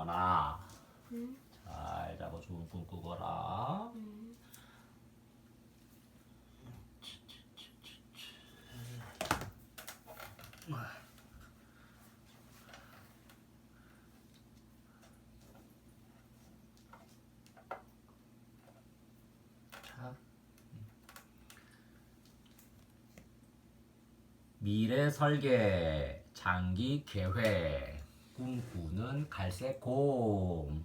수원아, 응? 잘 자고 좋은 꿈 꾸거라. 응. 자, 미래 설계, 장기 계획, 꿈꾸는 갈색곰.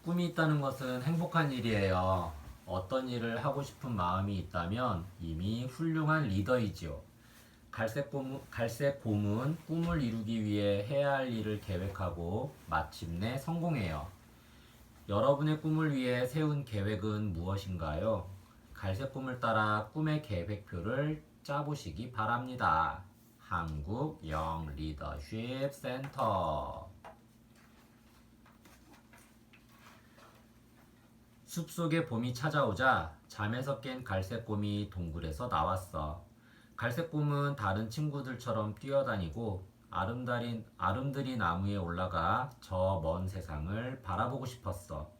꿈이 있다는 것은 행복한 일이에요. 어떤 일을 하고 싶은 마음이 있다면 이미 훌륭한 리더이지요. 갈색곰은 꿈을 이루기 위해 해야 할 일을 계획하고 마침내 성공해요. 여러분의 꿈을 위해 세운 계획은 무엇인가요? 갈색 꿈을 따라 꿈의 계획표를 짜보시기 바랍니다. 한국 영 리더십 센터. 숲속에 봄이 찾아오자 잠에서 깬 갈색곰이 동굴에서 나왔어. 갈색곰은 다른 친구들처럼 뛰어다니고 아름드리 나무에 올라가 저 먼 세상을 바라보고 싶었어.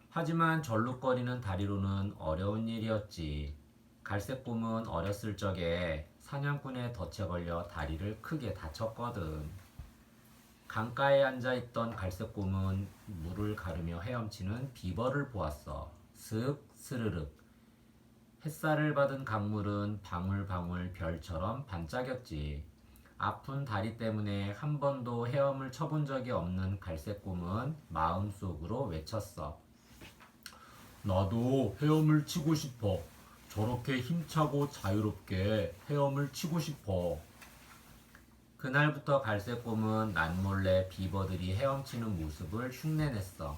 하지만 절룩거리는 다리로는 어려운 일이었지. 갈색곰은 어렸을 적에 사냥꾼의 덫에 걸려 다리를 크게 다쳤거든. 강가에 앉아있던 갈색곰은 물을 가르며 헤엄치는 비버를 보았어. 슥 스르륵. 햇살을 받은 강물은 방울방울 별처럼 반짝였지. 아픈 다리 때문에 한 번도 헤엄을 쳐본 적이 없는 갈색곰은 마음속으로 외쳤어. 나도 헤엄을 치고 싶어. 저렇게 힘차고 자유롭게 헤엄을 치고 싶어. 그날부터 갈색곰은 남몰래 비버들이 헤엄치는 모습을 흉내냈어.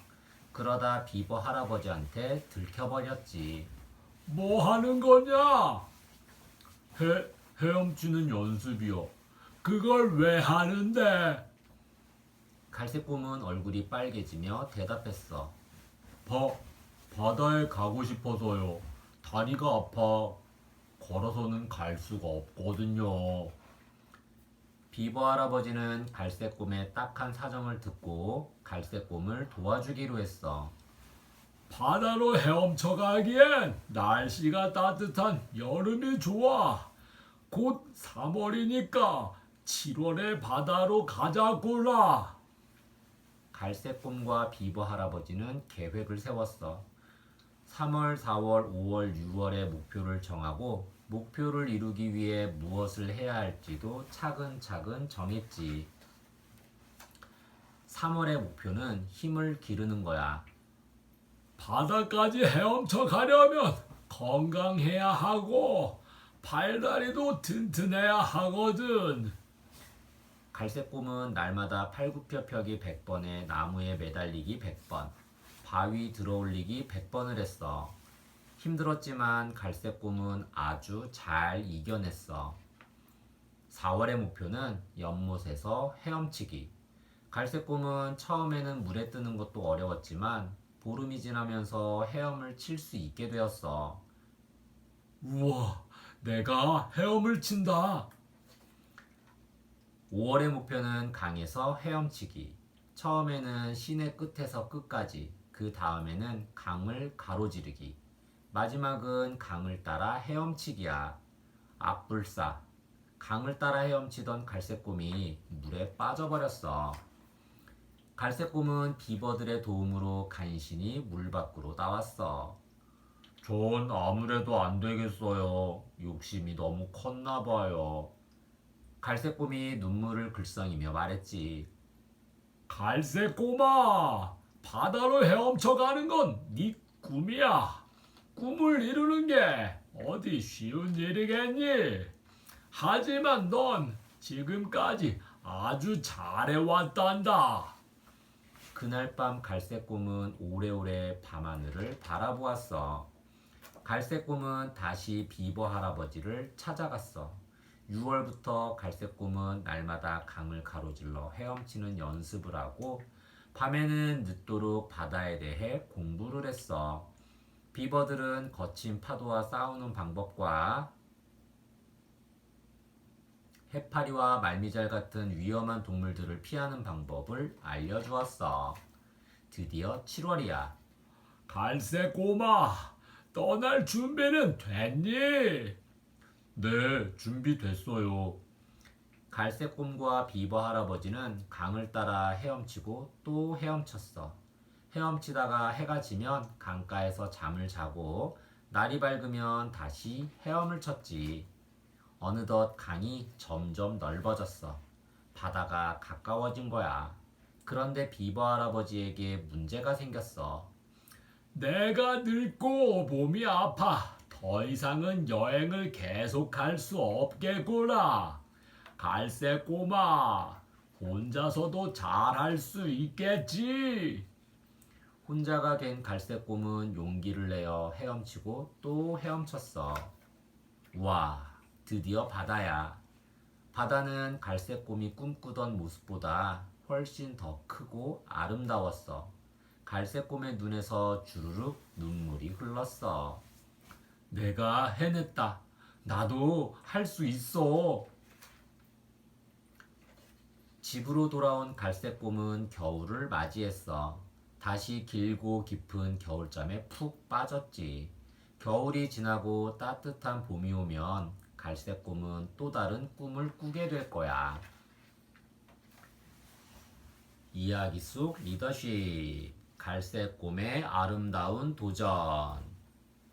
그러다 비버 할아버지한테 들켜버렸지. 뭐 하는 거냐? 헤엄치는 연습이요. 그걸 왜 하는데? 갈색곰은 얼굴이 빨개지며 대답했어. 바다에 가고 싶어서요. 다리가 아파. 걸어서는 갈 수가 없거든요. 비버 할아버지는 갈색곰의 딱한 사정을 듣고 갈색곰을 도와주기로 했어. 바다로 헤엄쳐 가기엔 날씨가 따뜻한 여름이 좋아. 곧 3월이니까 7월에 바다로 가자꾸라. 갈색곰과 비버 할아버지는 계획을 세웠어. 3월, 4월, 5월, 6월의 목표를 정하고 목표를 이루기 위해 무엇을 해야 할지도 차근차근 정했지. 3월의 목표는 힘을 기르는 거야. 바다까지 헤엄쳐 가려면 건강해야 하고 발다리도 튼튼해야 하거든. 갈색곰은 날마다 팔굽혀펴기 100번에 나무에 매달리기 100번, 바위 들어올리기 100번을 했어. 힘들었지만 갈색곰은 아주 잘 이겨냈어. 4월의 목표는 연못에서 헤엄치기. 갈색곰은 처음에는 물에 뜨는 것도 어려웠지만 보름이 지나면서 헤엄을 칠 수 있게 되었어. 우와, 내가 헤엄을 친다. 5월의 목표는 강에서 헤엄치기. 처음에는 시내 끝에서 끝까지, 그 다음에는 강을 가로지르기. 마지막은 강을 따라 헤엄치기야. 앞불싸. 강을 따라 헤엄치던 갈색곰이 물에 빠져버렸어. 갈색곰은 비버들의 도움으로 간신히 물 밖으로 나왔어. 전 아무래도 안 되겠어요. 욕심이 너무 컸나 봐요. 갈색곰이 눈물을 글썽이며 말했지. 갈색곰아, 바다로 헤엄쳐 가는 건 네 꿈이야. 꿈을 이루는 게 어디 쉬운 일이겠니? 하지만 넌 지금까지 아주 잘해왔단다. 그날 밤 갈색곰은 오래오래 밤하늘을 바라보았어. 갈색곰은 다시 비버 할아버지를 찾아갔어. 6월부터 갈색곰은 날마다 강을 가로질러 헤엄치는 연습을 하고 밤에는 늦도록 바다에 대해 공부를 했어. 비버들은 거친 파도와 싸우는 방법과 해파리와 말미잘 같은 위험한 동물들을 피하는 방법을 알려주었어. 드디어 7월이야. 갈색 꼬마, 떠날 준비는 됐니? 네, 준비됐어요. 갈색곰과 비버 할아버지는 강을 따라 헤엄치고 또 헤엄쳤어. 헤엄치다가 해가 지면 강가에서 잠을 자고 날이 밝으면 다시 헤엄을 쳤지. 어느덧 강이 점점 넓어졌어. 바다가 가까워진 거야. 그런데 비버 할아버지에게 문제가 생겼어. 내가 늙고 몸이 아파. 더 이상은 여행을 계속할 수 없겠구나. 갈색 꼬마, 혼자서도 잘할 수 있겠지? 혼자가 된 갈색곰은 용기를 내어 헤엄치고 또 헤엄쳤어. 와, 드디어 바다야. 바다는 갈색곰이 꿈꾸던 모습보다 훨씬 더 크고 아름다웠어. 갈색곰의 눈에서 주르륵 눈물이 흘렀어. 내가 해냈다. 나도 할 수 있어. 집으로 돌아온 갈색곰은 겨울을 맞이했어. 다시 길고 깊은 겨울잠에 푹 빠졌지. 겨울이 지나고 따뜻한 봄이 오면 갈색곰은 또 다른 꿈을 꾸게 될 거야. 이야기 속 리더십. 갈색곰의 아름다운 도전.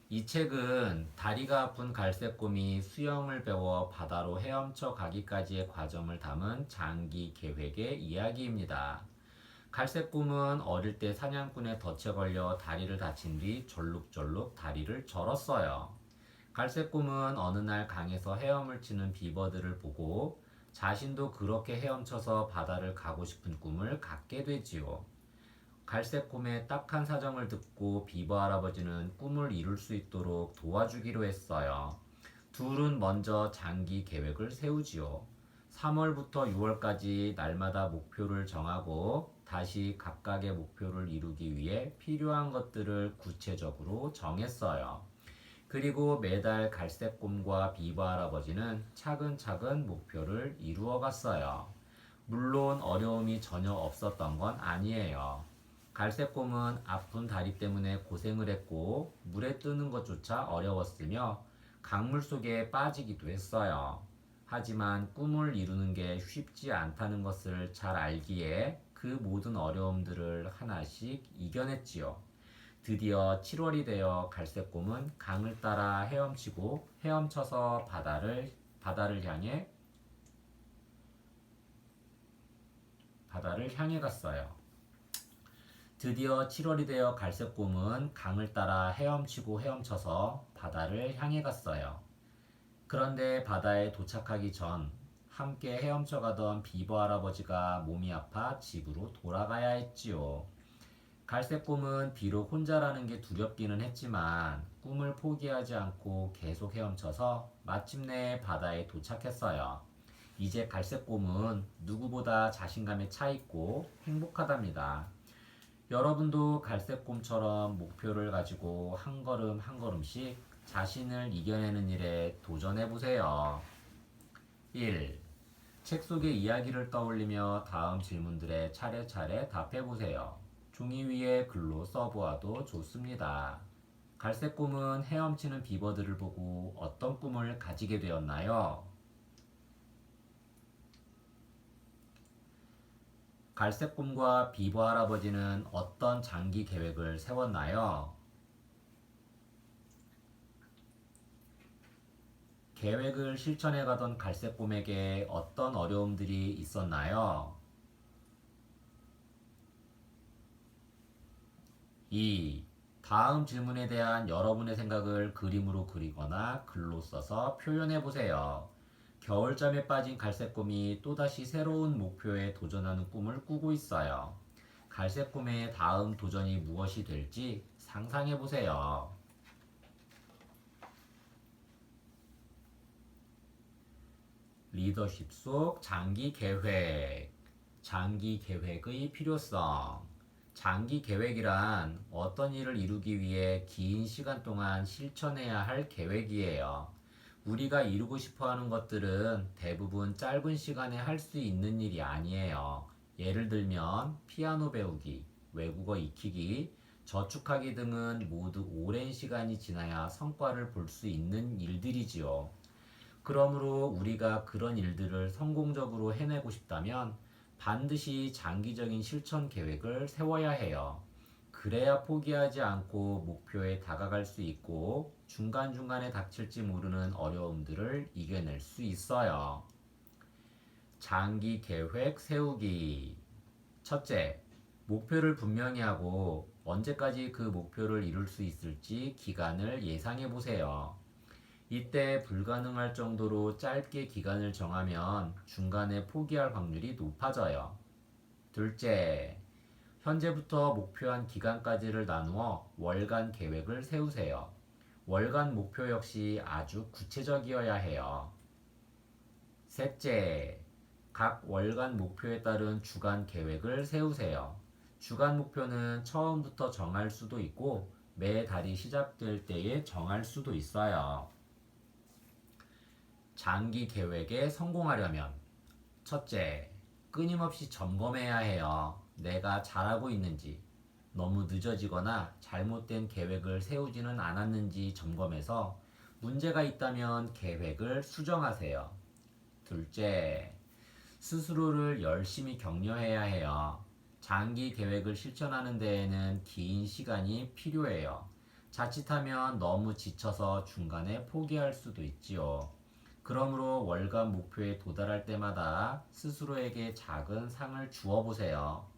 이 책은 다리가 아픈 갈색곰이 수영을 배워 바다로 헤엄쳐 가기까지의 과정을 담은 장기 계획의 이야기입니다. 갈색곰은 어릴 때 사냥꾼의 덫에 걸려 다리를 다친 뒤 절룩절룩 다리를 절었어요. 갈색곰은 어느 날 강에서 헤엄을 치는 비버들을 보고 자신도 그렇게 헤엄쳐서 바다를 가고 싶은 꿈을 갖게 되지요. 갈색곰의 딱한 사정을 듣고 비버 할아버지는 꿈을 이룰 수 있도록 도와주기로 했어요. 둘은 먼저 장기 계획을 세우지요. 3월부터 6월까지 날마다 목표를 정하고 다시 각각의 목표를 이루기 위해 필요한 것들을 구체적으로 정했어요. 그리고 매달 갈색곰과 비버 할아버지는 차근차근 목표를 이루어 갔어요. 물론 어려움이 전혀 없었던 건 아니에요. 갈색곰은 아픈 다리 때문에 고생을 했고 물에 뜨는 것조차 어려웠으며 강물 속에 빠지기도 했어요. 하지만 꿈을 이루는 게 쉽지 않다는 것을 잘 알기에 그 모든 어려움들을 하나씩 이겨냈지요. 드디어 7월이 되어 갈색곰은 강을 따라 헤엄치고 헤엄쳐서 바다를 향해 갔어요. 드디어 7월이 되어 갈색곰은 강을 따라 헤엄치고 헤엄쳐서 바다를 향해 갔어요. 그런데 바다에 도착하기 전 함께 헤엄쳐 가던 비버 할아버지가 몸이 아파 집으로 돌아가야 했지요. 갈색곰은 비록 혼자라는 게 두렵기는 했지만 꿈을 포기하지 않고 계속 헤엄쳐서 마침내 바다에 도착했어요. 이제 갈색곰은 누구보다 자신감에 차 있고 행복하답니다. 여러분도 갈색곰처럼 목표를 가지고 한 걸음 한 걸음씩 자신을 이겨내는 일에 도전해 보세요. 1. 책 속의 이야기를 떠올리며 다음 질문들에 차례차례 답해 보세요. 종이 위에 글로 써보아도 좋습니다. 갈색곰은 헤엄치는 비버들을 보고 어떤 꿈을 가지게 되었나요? 갈색곰과 비버 할아버지는 어떤 장기 계획을 세웠나요? 계획을 실천해 가던 갈색곰에게 어떤 어려움들이 있었나요? 2. 다음 질문에 대한 여러분의 생각을 그림으로 그리거나 글로 써서 표현해 보세요. 겨울잠에 빠진 갈색곰이 또다시 새로운 목표에 도전하는 꿈을 꾸고 있어요. 갈색곰의 다음 도전이 무엇이 될지 상상해 보세요. 리더십 속 장기 계획. 장기 계획의 필요성. 장기 계획이란 어떤 일을 이루기 위해 긴 시간 동안 실천해야 할 계획이에요. 우리가 이루고 싶어 하는 것들은 대부분 짧은 시간에 할 수 있는 일이 아니에요. 예를 들면 피아노 배우기, 외국어 익히기, 저축하기 등은 모두 오랜 시간이 지나야 성과를 볼 수 있는 일들이지요. 그러므로 우리가 그런 일들을 성공적으로 해내고 싶다면 반드시 장기적인 실천 계획을 세워야 해요. 그래야 포기하지 않고 목표에 다가갈 수 있고 중간중간에 닥칠지 모르는 어려움들을 이겨낼 수 있어요. 장기 계획 세우기. 첫째, 목표를 분명히 하고 언제까지 그 목표를 이룰 수 있을지 기간을 예상해 보세요. 이때 불가능할 정도로 짧게 기간을 정하면 중간에 포기할 확률이 높아져요. 둘째, 현재부터 목표한 기간까지를 나누어 월간 계획을 세우세요. 월간 목표 역시 아주 구체적이어야 해요. 셋째, 각 월간 목표에 따른 주간 계획을 세우세요. 주간 목표는 처음부터 정할 수도 있고 매 달이 시작될 때에 정할 수도 있어요. 장기 계획에 성공하려면 첫째, 끊임없이 점검해야 해요. 내가 잘하고 있는지, 너무 늦어지거나 잘못된 계획을 세우지는 않았는지 점검해서 문제가 있다면 계획을 수정하세요. 둘째, 스스로를 열심히 격려해야 해요. 장기 계획을 실천하는 데에는 긴 시간이 필요해요. 자칫하면 너무 지쳐서 중간에 포기할 수도 있지요. 그러므로 월간 목표에 도달할 때마다 스스로에게 작은 상을 주어 보세요.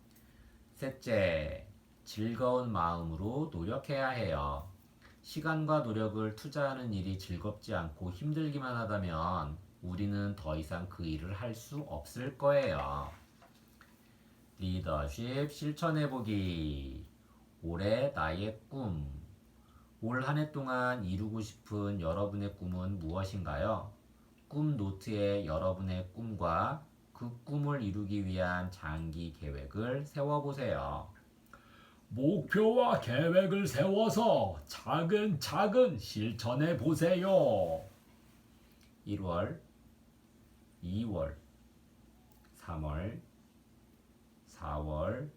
셋째, 즐거운 마음으로 노력해야 해요. 시간과 노력을 투자하는 일이 즐겁지 않고 힘들기만 하다면 우리는 더 이상 그 일을 할 수 없을 거예요. 리더십 실천해보기. 올해 나의 꿈. 올 한 해 동안 이루고 싶은 여러분의 꿈은 무엇인가요? 꿈 노트에 여러분의 꿈과 그 꿈을 이루기 위한 장기 계획을 세워보세요. 목표와 계획을 세워서 차근차근 실천해 보세요. 1월, 2월, 3월, 4월,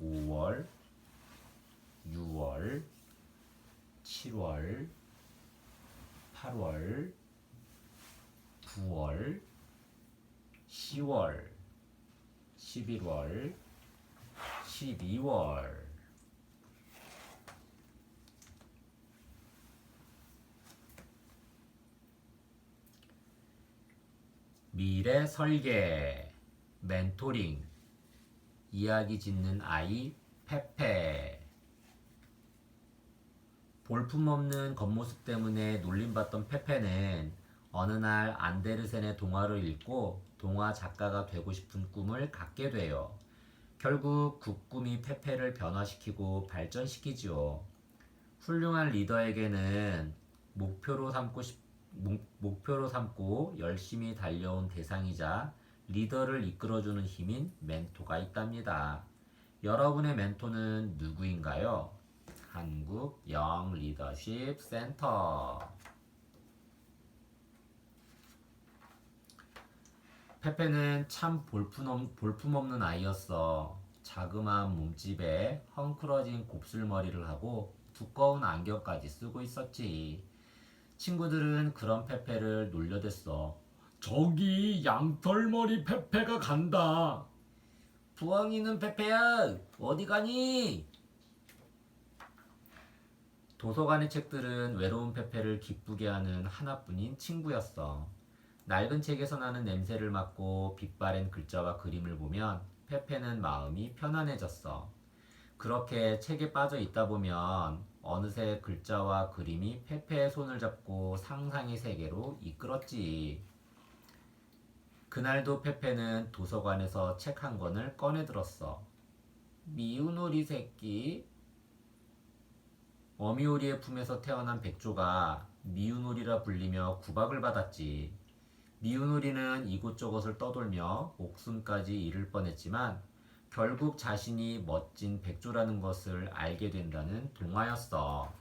5월, 6월, 7월, 8월, 9월, 10월, 11월, 12월. 미래 설계, 멘토링, 이야기 짓는 아이 페페. 볼품없는 겉모습 때문에 놀림받던 페페는 어느 날 안데르센의 동화를 읽고 동화 작가가 되고 싶은 꿈을 갖게 돼요. 결국 그 꿈이 페페를 변화시키고 발전시키지요. 훌륭한 리더에게는 목표로 삼고 열심히 달려온 대상이자 리더를 이끌어주는 힘인 멘토가 있답니다. 여러분의 멘토는 누구인가요? 한국 영 리더십 센터. 페페는 참 볼품없는 아이였어. 자그마한 몸집에 헝클어진 곱슬머리를 하고 두꺼운 안경까지 쓰고 있었지. 친구들은 그런 페페를 놀려댔어. 저기 양털머리 페페가 간다. 부엉이는 페페야, 어디 가니? 도서관의 책들은 외로운 페페를 기쁘게 하는 하나뿐인 친구였어. 낡은 책에서 나는 냄새를 맡고 빛바랜 글자와 그림을 보면 페페는 마음이 편안해졌어. 그렇게 책에 빠져 있다 보면 어느새 글자와 그림이 페페의 손을 잡고 상상의 세계로 이끌었지. 그날도 페페는 도서관에서 책 한 권을 꺼내 들었어. 미운오리 새끼. 어미오리의 품에서 태어난 백조가 미운오리라 불리며 구박을 받았지. 미운오리는 이곳저곳을 떠돌며 목숨까지 잃을 뻔했지만 결국 자신이 멋진 백조라는 것을 알게 된다는 동화였어.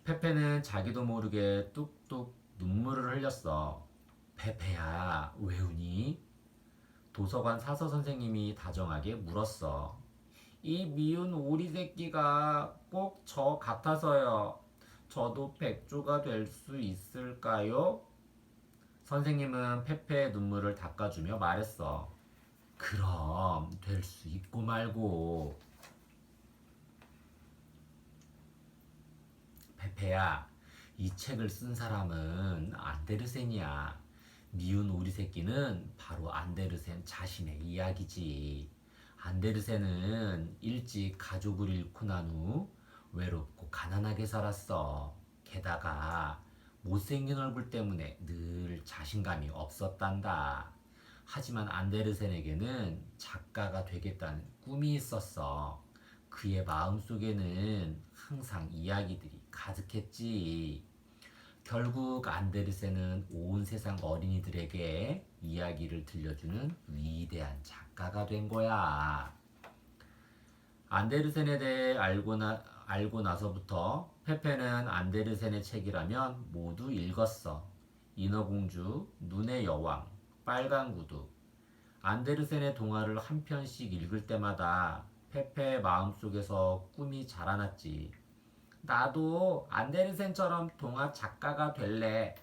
페페는 자기도 모르게 뚝뚝 눈물을 흘렸어. 페페야, 왜 우니? 도서관 사서 선생님이 다정하게 물었어. 이 미운 오리 새끼가 꼭 저 같아서요. 저도 백조가 될 수 있을까요? 선생님은 페페의 눈물을 닦아주며 말했어. 그럼 될 수 있고 말고. 페페야, 이 책을 쓴 사람은 안데르센이야. 미운 오리 새끼는 바로 안데르센 자신의 이야기지. 안데르센은 일찍 가족을 잃고 난 후 외롭고 가난하게 살았어. 게다가 못생긴 얼굴 때문에 늘 자신감이 없었단다. 하지만 안데르센에게는 작가가 되겠다는 꿈이 있었어. 그의 마음속에는 항상 이야기들이 가득했지. 결국 안데르센은 온 세상 어린이들에게 이야기를 들려주는 위대한 작가가 된 거야. 안데르센에 대해 알고 나서부터 페페는 안데르센의 책이라면 모두 읽었어. 인어공주, 눈의 여왕, 빨간 구두. 안데르센의 동화를 한 편씩 읽을 때마다 페페의 마음속에서 꿈이 자라났지. 나도 안데르센처럼 동화 작가가 될래.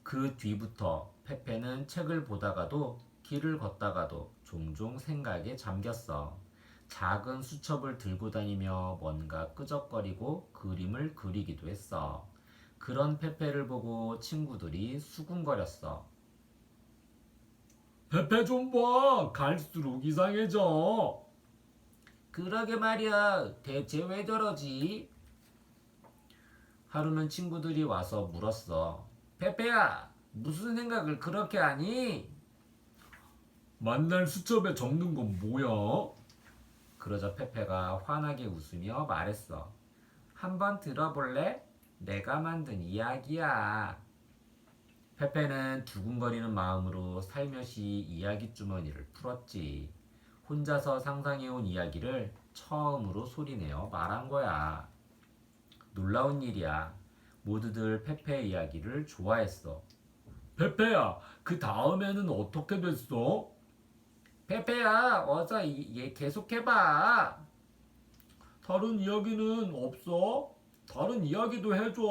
그 뒤부터 페페는 책을 보다가도 길을 걷다가도 종종 생각에 잠겼어. 작은 수첩을 들고 다니며 뭔가 끄적거리고 그림을 그리기도 했어. 그런 페페를 보고 친구들이 수군거렸어. 페페 좀 봐. 갈수록 이상해져. 그러게 말이야. 대체 왜 저러지? 하루는 친구들이 와서 물었어. 페페야, 무슨 생각을 그렇게 하니? 만날 수첩에 적는 건 뭐야? 그러자 페페가 환하게 웃으며 말했어. 한번 들어볼래? 내가 만든 이야기야. 페페는 두근거리는 마음으로 살며시 이야기 주머니를 풀었지. 혼자서 상상해온 이야기를 처음으로 소리내어 말한 거야. 놀라운 일이야. 모두들 페페의 이야기를 좋아했어. 페페야, 그 다음에는 어떻게 됐어? 페페야, 어서 얘 계속해봐. 다른 이야기는 없어? 다른 이야기도 해줘.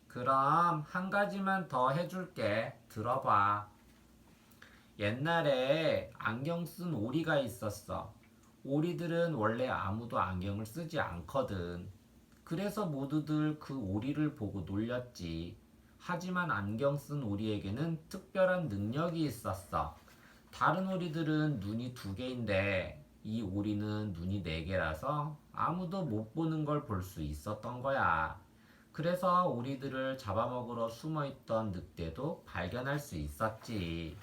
그럼 한 가지만 더 해줄게. 들어봐. 옛날에 안경 쓴 오리가 있었어. 오리들은 원래 아무도 안경을 쓰지 않거든. 그래서 모두들 그 오리를 보고 놀렸지. 하지만 안경 쓴 오리에게는 특별한 능력이 있었어. 다른 오리들은 눈이 2개인데 이 오리는 눈이 4개라서 아무도 못 보는 걸 볼 수 있었던 거야. 그래서 오리들을 잡아먹으러 숨어있던 늑대도 발견할 수 있었지.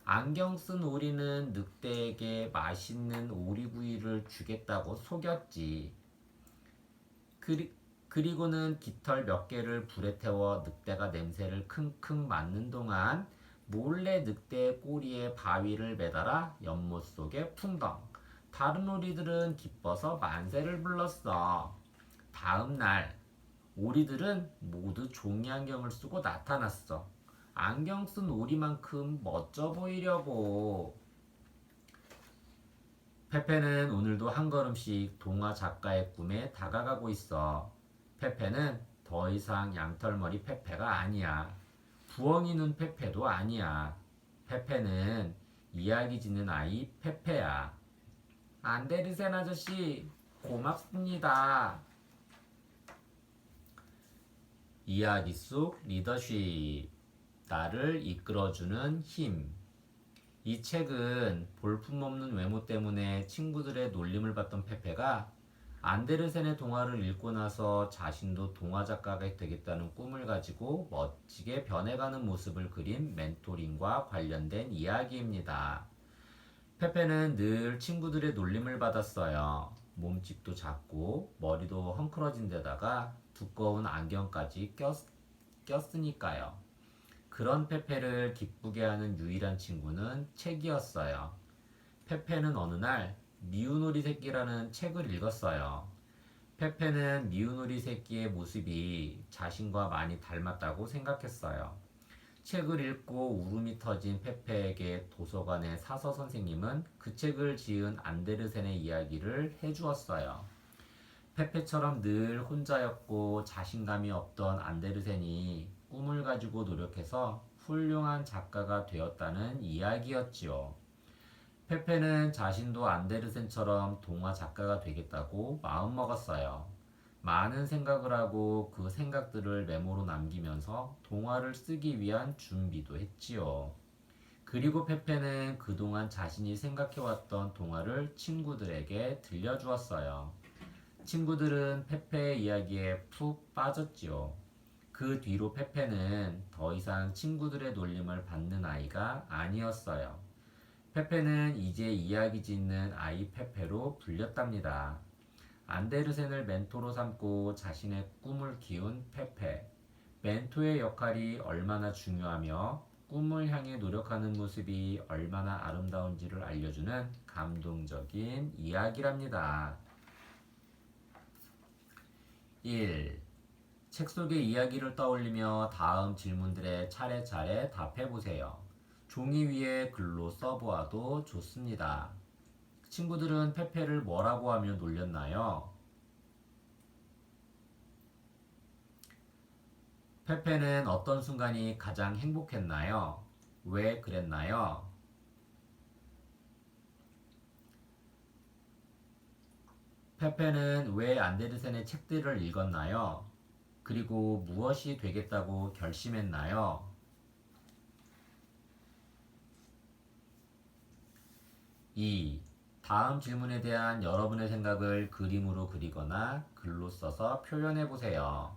안경 쓴 오리는 늑대에게 맛있는 오리구이를 주겠다고 속였지. 그리고는 깃털 몇 개를 불에 태워 늑대가 냄새를 킁킁 맡는 동안 몰래 늑대의 꼬리에 바위를 매달아 연못 속에 풍덩. 다른 오리들은 기뻐서 만세를 불렀어. 다음 날 오리들은 모두 종이 안경을 쓰고 나타났어. 안경 쓴 오리만큼 멋져 보이려고. 페페는 오늘도 한 걸음씩 동화 작가의 꿈에 다가가고 있어. 페페는 더 이상 양털머리 페페가 아니야. 부엉이 눈 페페도 아니야. 페페는 이야기 짓는 아이 페페야. 안데르센 아저씨, 고맙습니다. 이야기 속 리더십. 나를 이끌어주는 힘. 이 책은 볼품없는 외모 때문에 친구들의 놀림을 받던 페페가 안데르센의 동화를 읽고 나서 자신도 동화 작가가 되겠다는 꿈을 가지고 멋지게 변해가는 모습을 그린 멘토링과 관련된 이야기입니다. 페페는 늘 친구들의 놀림을 받았어요. 몸집도 작고 머리도 헝클어진 데다가 두꺼운 안경까지 꼈으니까요. 그런 페페를 기쁘게 하는 유일한 친구는 책이었어요. 페페는 어느 날 미운 오리 새끼라는 책을 읽었어요. 페페는 미운 오리 새끼의 모습이 자신과 많이 닮았다고 생각했어요. 책을 읽고 울음이 터진 페페에게 도서관의 사서 선생님은 그 책을 지은 안데르센의 이야기를 해주었어요. 페페처럼 늘 혼자였고 자신감이 없던 안데르센이 꿈을 가지고 노력해서 훌륭한 작가가 되었다는 이야기였지요. 페페는 자신도 안데르센처럼 동화 작가가 되겠다고 마음먹었어요. 많은 생각을 하고 그 생각들을 메모로 남기면서 동화를 쓰기 위한 준비도 했지요. 그리고 페페는 그동안 자신이 생각해왔던 동화를 친구들에게 들려주었어요. 친구들은 페페의 이야기에 푹 빠졌지요. 그 뒤로 페페는 더 이상 친구들의 놀림을 받는 아이가 아니었어요. 페페는 이제 이야기 짓는 아이 페페로 불렸답니다. 안데르센을 멘토로 삼고 자신의 꿈을 키운 페페. 멘토의 역할이 얼마나 중요하며 꿈을 향해 노력하는 모습이 얼마나 아름다운지를 알려주는 감동적인 이야기랍니다. 1. 책 속의 이야기를 떠올리며 다음 질문들에 차례차례 답해보세요. 종이 위에 글로 써보아도 좋습니다. 친구들은 페페를 뭐라고 하며 놀렸나요? 페페는 어떤 순간이 가장 행복했나요? 왜 그랬나요? 페페는 왜 안데르센의 책들을 읽었나요? 그리고 무엇이 되겠다고 결심했나요? 2. 다음 질문에 대한 여러분의 생각을 그림으로 그리거나 글로 써서 표현해 보세요.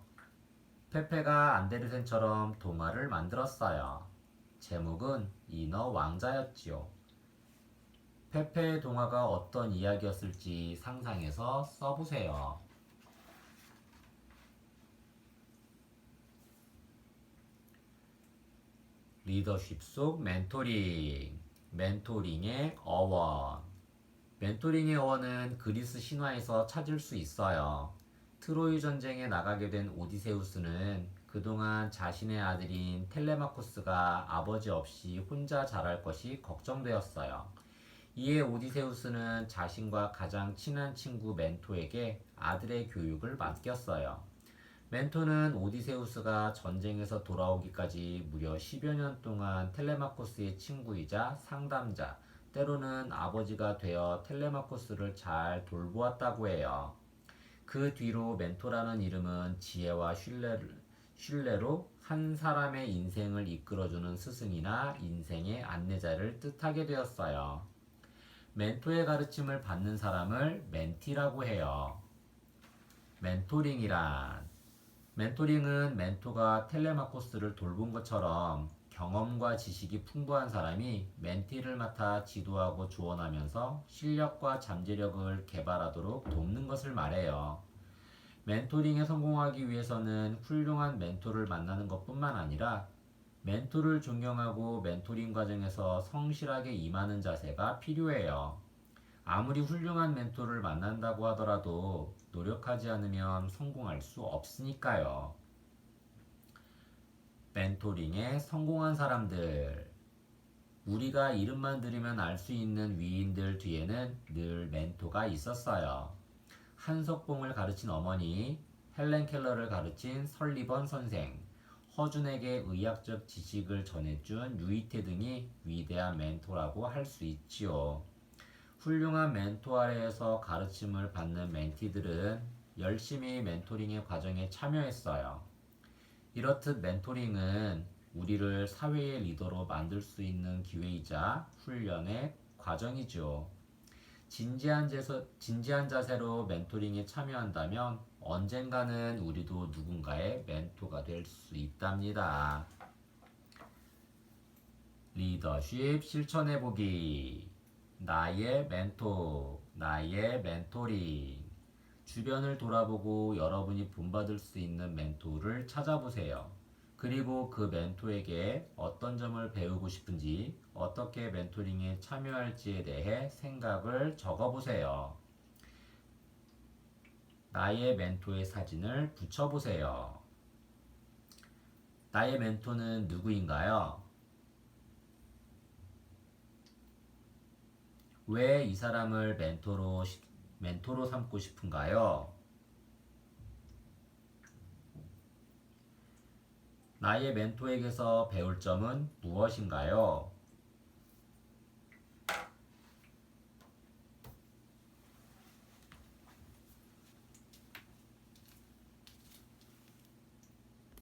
페페가 안데르센처럼 동화를 만들었어요. 제목은 인어 왕자였지요. 페페의 동화가 어떤 이야기였을지 상상해서 써보세요. 리더십 속 멘토링. 멘토링의 어원. 멘토링의 어원은 그리스 신화에서 찾을 수 있어요. 트로이 전쟁에 나가게 된 오디세우스는 그동안 자신의 아들인 텔레마코스가 아버지 없이 혼자 자랄 것이 걱정되었어요. 이에 오디세우스는 자신과 가장 친한 친구 멘토에게 아들의 교육을 맡겼어요. 멘토는 오디세우스가 전쟁에서 돌아오기까지 무려 10여 년 동안 텔레마코스의 친구이자 상담자, 때로는 아버지가 되어 텔레마코스를 잘 돌보았다고 해요. 그 뒤로 멘토라는 이름은 지혜와 신뢰로 한 사람의 인생을 이끌어주는 스승이나 인생의 안내자를 뜻하게 되었어요. 멘토의 가르침을 받는 사람을 멘티라고 해요. 멘토링은 멘토가 텔레마코스를 돌본 것처럼 경험과 지식이 풍부한 사람이 멘티를 맡아 지도하고 조언하면서 실력과 잠재력을 개발하도록 돕는 것을 말해요. 멘토링에 성공하기 위해서는 훌륭한 멘토를 만나는 것뿐만 아니라 멘토를 존경하고 멘토링 과정에서 성실하게 임하는 자세가 필요해요. 아무리 훌륭한 멘토를 만난다고 하더라도 노력하지 않으면 성공할 수 없으니까요. 멘토링에 성공한 사람들. 우리가 이름만 들으면 알 수 있는 위인들 뒤에는 늘 멘토가 있었어요. 한석봉을 가르친 어머니, 헬렌 켈러를 가르친 설리번 선생, 허준에게 의학적 지식을 전해준 유이태 등이 위대한 멘토라고 할 수 있지요. 훌륭한 멘토 아래에서 가르침을 받는 멘티들은 열심히 멘토링의 과정에 참여했어요. 이렇듯 멘토링은 우리를 사회의 리더로 만들 수 있는 기회이자 훈련의 과정이죠. 진지한 자세로 멘토링에 참여한다면 언젠가는 우리도 누군가의 멘토가 될 수 있답니다. 리더십 실천해보기. 나의 멘토, 나의 멘토링. 주변을 돌아보고 여러분이 본받을 수 있는 멘토를 찾아보세요. 그리고 그 멘토에게 어떤 점을 배우고 싶은지, 어떻게 멘토링에 참여할지에 대해 생각을 적어보세요. 나의 멘토의 사진을 붙여보세요. 나의 멘토는 누구인가요? 왜 이 사람을 멘토로 삼고 싶은가요? 나의 멘토에게서 배울 점은 무엇인가요?